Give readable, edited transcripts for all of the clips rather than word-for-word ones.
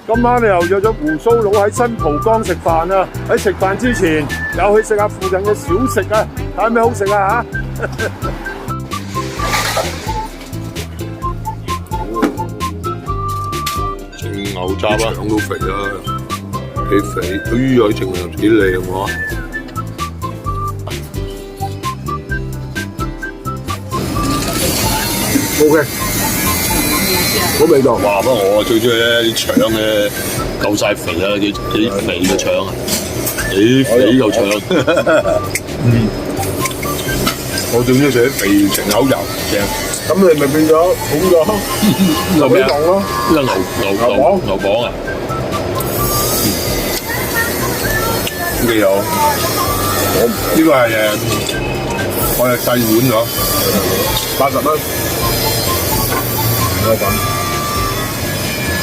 今晚你又約咗胡鬚佬喺新蒲崗食飯啊！喺食飯之前，又去食下附近嘅小食啊！睇下咩好食啊嚇！整牛雜啊，腸都肥啊，幾肥，佢魚又整又幾靚喎。OK。好味道，哇！不過我最中意咧啲腸咧夠晒肥啊，幾肥嘅腸啊，幾肥嚿腸。我最中意食啲肥成口油正。咁你咪變咗重咗牛髀檔咯？呢個牛膀啊，咁幾好。呢個係我係細碗咗，80蚊。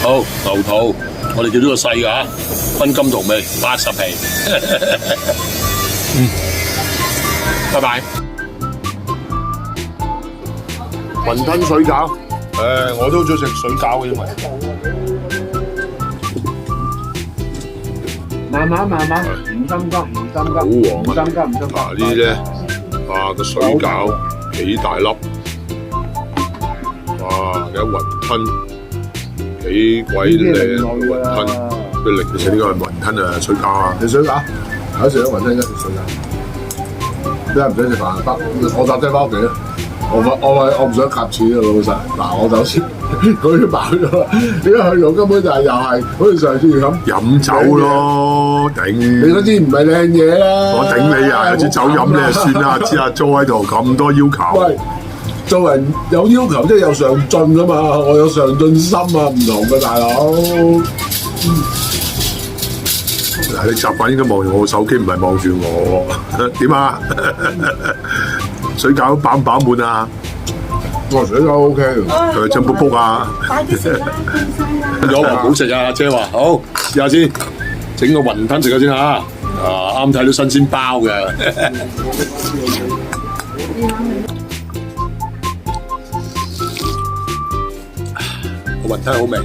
好牛肚，我哋叫呢個細㗎嚇，分金同味，80皮。拜拜。雲吞水餃，我都好中意食水餃嘅，因為慢慢，唔心急，好黃啊！啊呢啲咧，啊個水餃幾大粒。哇！有雲吞幾鬼靚雲吞，佢零食呢個係雲吞啊，水餃啊，你水餃，有時都雲吞一食水餃。點解唔想食飯？我搭車翻屋企啦。我唔想夾錢啊，老實。嗱，我就先佢都飽咗啦。點解去到根本就係又係好似上次咁飲酒咯，頂！你嗰支唔係靚嘢啦。我頂你啊！有支酒飲你就算啦，知阿 Jo 喺度咁多要求。喂，做人有要求即係有上進啊嘛，我有上進心啊，唔同嘅大佬。嗱，你習慣應該望住我手機，唔係望住我。點啊？水餃飽唔飽滿啊？我水餃 OK 喎。佢真卜卜啊！快啲食啦，有冇好食啊？阿姐話好，試下先，整個雲吞食下先嚇。啊，啱睇到新鮮包嘅。個雲吞好味，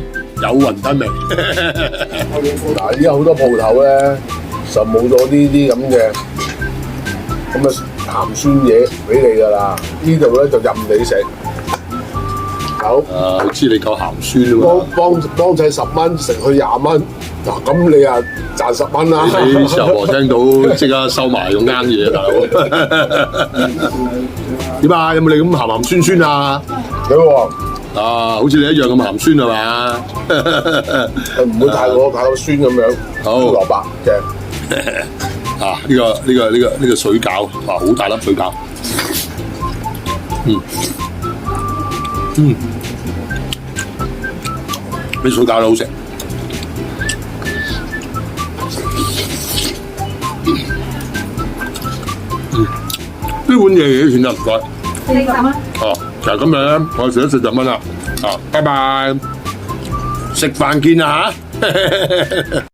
有雲吞味。嗱，而家好多鋪頭咧就冇咗呢啲咁嘅鹹酸嘢俾你㗎啦，呢度咧就任你食。好，我知你夠鹹酸啊嘛。幫襯10蚊，食去20蚊，嗱咁你啊賺10蚊啦。你時候我聽到即刻收埋個啱嘢，大佬。點啊？有冇你咁鹹鹹酸酸啊？幾好喎！啊，好似你一樣咁鹹酸係嘛？唔會太過酸咁樣。好，蘿蔔嘅。啊！呢個水餃，哇，好大粒水餃。啲水餃都好食。呢碗嘢幾錢啊？唔該。40蚊。哦，就係今日咧，我食咗40蚊啦。啊，拜拜，食飯見啊嚇！